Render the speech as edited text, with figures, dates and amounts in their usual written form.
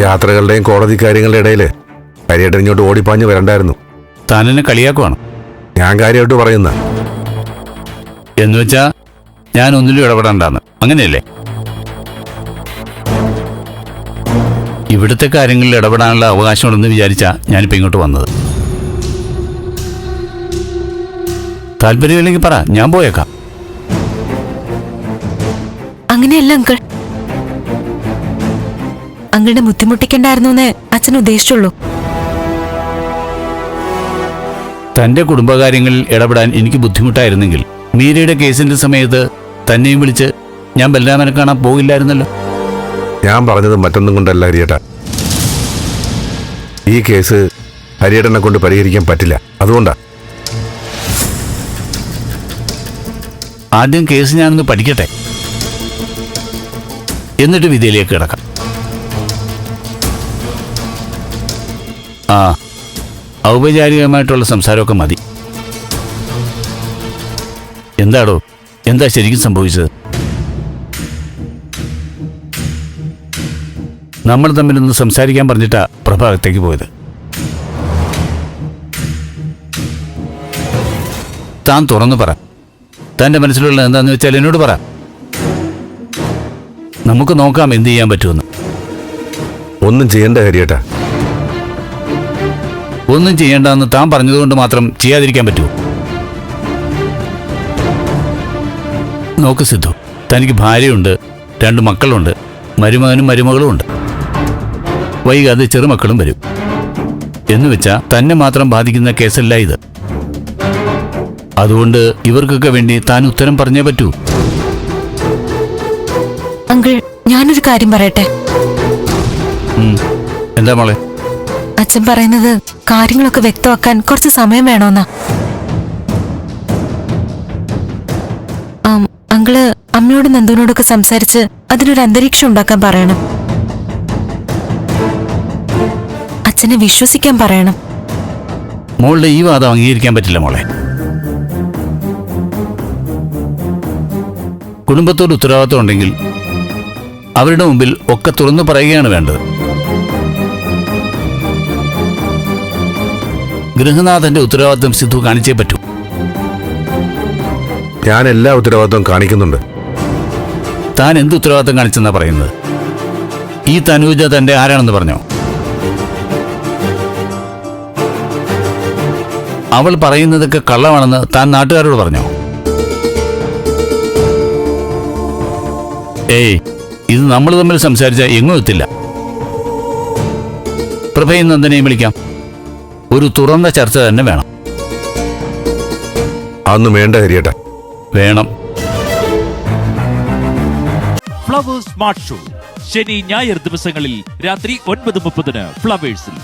യാത്രകളുടെയും കോടതി കാര്യങ്ങളുടെ ഇടയിൽ ഹരിയേട്ടൻ ഇങ്ങോട്ട് ഓടിപ്പാഞ്ഞ് വരണ്ടായിരുന്നു. താനെന്നെ കളിയാക്കുവാണ്. ഞാൻ കാര്യമായിട്ട് പറയുന്ന എന്നുവെച്ചാ ഞാൻ ഒന്നിലും ഇടപെടണ്ടെന്ന്, അങ്ങനെയല്ലേ? ഇവിടുത്തെ കാര്യങ്ങളിൽ ഇടപെടാനുള്ള അവകാശമുണ്ടെന്ന് വിചാരിച്ചാ ഞാനിപ്പോൾ ഇങ്ങോട്ട് വന്നത്. താല്പര്യമില്ലെങ്കിൽ പറ, ഞാൻ പോയേക്കാം. അങ്ങനെയല്ല അങ്കിൾ, അങ്കിളിനെ ബുദ്ധിമുട്ടിക്കണ്ടായിരുന്നു എന്നേ അച്ഛൻ ഉദ്ദേശിച്ചുള്ളൂ. തന്റെ കുടുംബകാര്യങ്ങളിൽ ഇടപെടാൻ എനിക്ക് ബുദ്ധിമുട്ടായിരുന്നെങ്കിൽ മീരയുടെ കേസിന്റെ സമയത്ത് തന്നെയും വിളിച്ച് ഞാൻ ബലരാമനെ കാണാൻ പോകില്ലായിരുന്നല്ലോ. ഞാൻ പറഞ്ഞത് മറ്റൊന്നും കൊണ്ടല്ല ഹരിയേട്ട. ഈ കേസ് ഹരിയേട്ടനെ കൊണ്ട് പരിഹരിക്കാൻ പറ്റില്ല, അതുകൊണ്ടാ. ആദ്യം കേസ് ഞാനൊന്ന് പഠിക്കട്ടെ, എന്നിട്ട് വിധിയിലേക്ക് കിടക്കാം. ഔപചാരികമായിട്ടുള്ള സംസാരമൊക്കെ മതി. എന്താടോ, എന്താ ശരിക്കും സംഭവിച്ചത്? നമ്മൾ തമ്മിലൊന്ന് സംസാരിക്കാൻ പറഞ്ഞിട്ടാ പ്രഭ അകത്തേക്ക് പോയത്. താൻ തുറന്നു പറ, തന്റെ മനസ്സിലുള്ള എന്താന്ന് വെച്ചാൽ എന്നോട് പറ. നമുക്ക് നോക്കാം എന്ത് ചെയ്യാൻ പറ്റുമെന്ന്. ഒന്നും ചെയ്യണ്ട ഹരിയേട്ട. ഒന്നും ചെയ്യേണ്ടെന്ന് താൻ പറഞ്ഞതുകൊണ്ട് മാത്രം ചെയ്യാതിരിക്കാൻ പറ്റുമോ? നോക്ക് സിദ്ധു, തനിക്ക് ഭാര്യയുണ്ട്, 2 മക്കളുണ്ട്, മരുമകനും മരുമകളും ഉണ്ട്. വൈകാതെ ചെറുമക്കളും വരും. എന്നുവെച്ചാ തന്നെ മാത്രം ബാധിക്കുന്ന കേസല്ല ഇത്. അതുകൊണ്ട് ഇവർക്കൊക്കെ വേണ്ടി താൻ ഉത്തരം പറഞ്ഞേ പറ്റൂ. അങ്കിൾ, ഞാനൊരു കാര്യം പറയട്ടെ. എന്താ മോളെ? അച്ഛൻ പറയുന്നത് കാര്യങ്ങളൊക്കെ വ്യക്തമാക്കാൻ കുറച്ച് സമയം വേണമെന്നാ. അങ്കിള് അമ്മയോടും നന്ദുവിനോടൊക്കെ സംസാരിച്ച് അതിനൊരു അന്തരീക്ഷം ഉണ്ടാക്കാൻ പറയണം. അച്ഛനെ വിശ്വസിക്കാൻ പറയണം. മോളുടെ ഈ വാദം അംഗീകരിക്കാൻ പറ്റില്ല മോളെ. കുടുംബത്തോട് ഉത്തരവാദിത്വം ഉണ്ടെങ്കിൽ അവരുടെ മുമ്പിൽ ഒക്കെ തുറന്നു പറയുകയാണ് വേണ്ടത്. ഗൃഹനാഥന്റെ ഉത്തരവാദിത്വം സിദ്ധു കാണിച്ചേ പറ്റൂ. ഞാൻ എല്ലാ ഉത്തരവാദിത്വം കാണിക്കുന്നുണ്ട്. താൻ എന്ത് ഉത്തരവാദിത്വം കാണിച്ചെന്നാ പറയുന്നത്? ഈ തനൂജ തന്റെ ആരാണെന്ന് പറഞ്ഞോ? അവൾ പറയുന്നതൊക്കെ കള്ളമാണെന്ന് താൻ നാട്ടുകാരോട് പറഞ്ഞോ? ഏയ്, ഇത് നമ്മൾ തമ്മിൽ സംസാരിച്ചാൽ എങ്ങും എത്തില്ല. പ്രഭയും നന്ദനെയും വിളിക്കാം. ഒരു തുറന്ന ചർച്ച തന്നെ വേണം. അതൊന്നും വേണ്ട ഹരിയേട്ട. വേണം. ഫ്ലവേഴ്സ് സ്മാർട്ട് ഷോ ശനി ഞായർ ദിവസങ്ങളിൽ രാത്രി 9:30 ഫ്ലവേഴ്സിൽ.